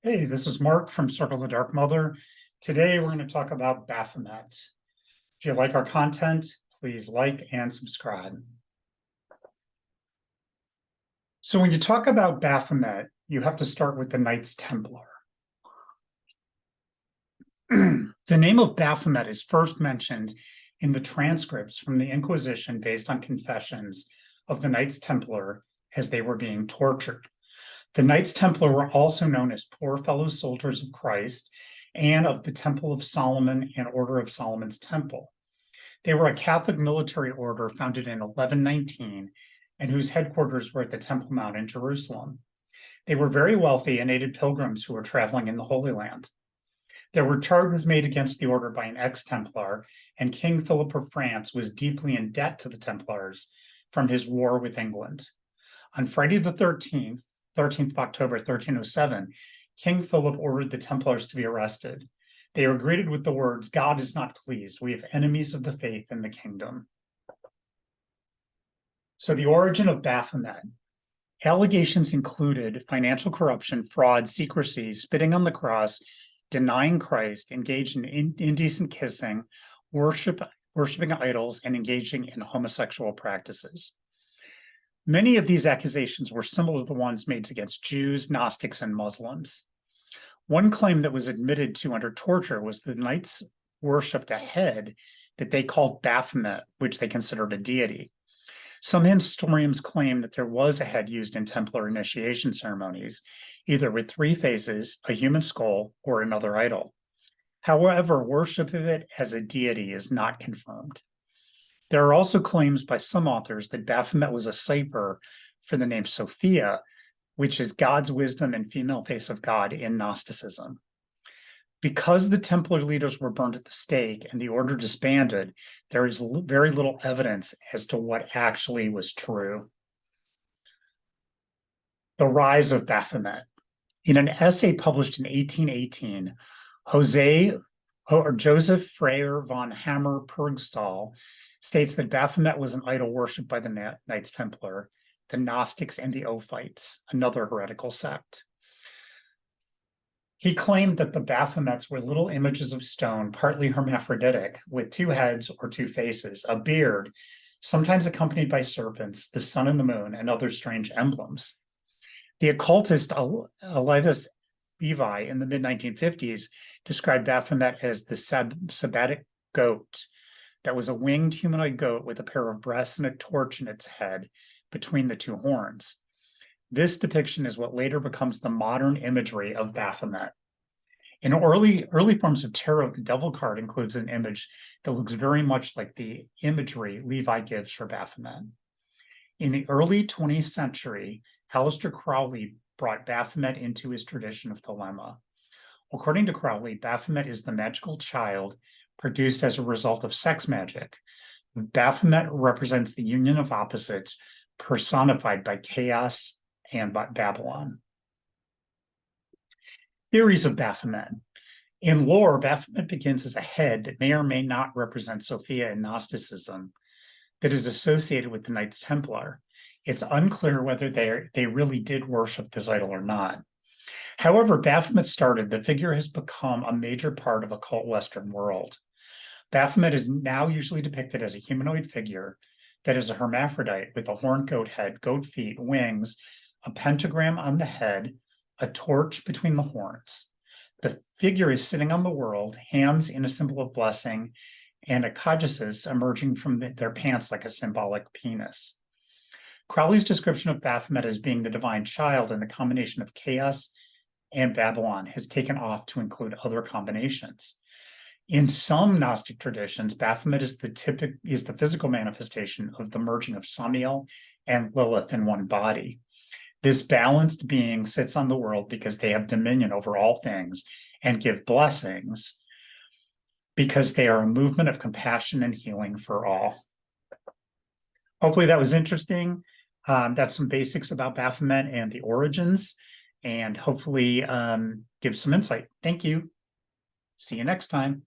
Hey, this is Mark from Circle of the Dark Mother. Today we're going to talk about Baphomet. If you like our content, please like and subscribe. So when you talk about Baphomet, you have to start with the Knights Templar. The name of Baphomet is first mentioned in the transcripts from the Inquisition based on confessions of the Knights Templar as they were being tortured. The Knights Templar were also known as poor fellow soldiers of Christ and of the Temple of Solomon and Order of Solomon's Temple. They were a Catholic military order founded in 1119 and whose headquarters were at the Temple Mount in Jerusalem. They were very wealthy and aided pilgrims who were traveling in the Holy Land. There were charges made against the order by an ex-Templar, and King Philip of France was deeply in debt to the Templars from his war with England. On Friday the 13th of October, 1307, King Philip ordered the Templars to be arrested. They were greeted with the words, "God is not pleased. We have enemies of the faith in the kingdom." So the origin of Baphomet. Allegations included financial corruption, fraud, secrecy, spitting on the cross, denying Christ, engaged in indecent kissing, worshiping idols, and engaging in homosexual practices. Many of these accusations were similar to the ones made against Jews, Gnostics, and Muslims. One claim that was admitted to under torture was the Knights worshipped a head that they called Baphomet, which they considered a deity. Some historians claim that there was a head used in Templar initiation ceremonies, either with three faces, a human skull, or another idol. However, worship of it as a deity is not confirmed. There are also claims by some authors that Baphomet was a cipher for the name Sophia, which is God's wisdom and female face of God in Gnosticism. Because the Templar leaders were burned at the stake and the order disbanded, there is very little evidence as to what actually was true. The rise of Baphomet. In an essay published in 1818, Joseph Freyer von Hammer-Purgstall states that Baphomet was an idol worshipped by the Knights Templar, the Gnostics, and the Ophites, another heretical sect. He claimed that the Baphomets were little images of stone, partly hermaphroditic, with two heads or two faces, a beard, sometimes accompanied by serpents, the sun and the moon, and other strange emblems. The occultist Elias Levi in the mid-1950s described Baphomet as the Sabbatic goat that was a winged humanoid goat with a pair of breasts and a torch in its head between the two horns. This depiction is what later becomes the modern imagery of Baphomet. In early forms of tarot, the devil card includes an image that looks very much like the imagery Levi gives for Baphomet. In the early 20th century, Aleister Crowley brought Baphomet into his tradition of Thelema. According to Crowley, Baphomet is the magical child produced as a result of sex magic. Baphomet represents the union of opposites personified by chaos and by Babylon. Theories of Baphomet. In lore, Baphomet begins as a head that may or may not represent Sophia in Gnosticism that is associated with the Knights Templar. It's unclear whether they really did worship this idol or not. However, Baphomet started, the figure has become a major part of occult Western world. Baphomet is now usually depicted as a humanoid figure that is a hermaphrodite with a horned goat head, goat feet, wings, a pentagram on the head, a torch between the horns. The figure is sitting on the world, hands in a symbol of blessing, and a caduceus emerging from their pants like a symbolic penis. Crowley's description of Baphomet as being the divine child and the combination of chaos and Babylon has taken off to include other combinations. In some Gnostic traditions, Baphomet is the physical manifestation of the merging of Samiel and Lilith in one body. This balanced being sits on the world because they have dominion over all things and give blessings because they are a movement of compassion and healing for all. Hopefully that was interesting. That's some basics about Baphomet and the origins, and hopefully gives some insight. Thank you. See you next time.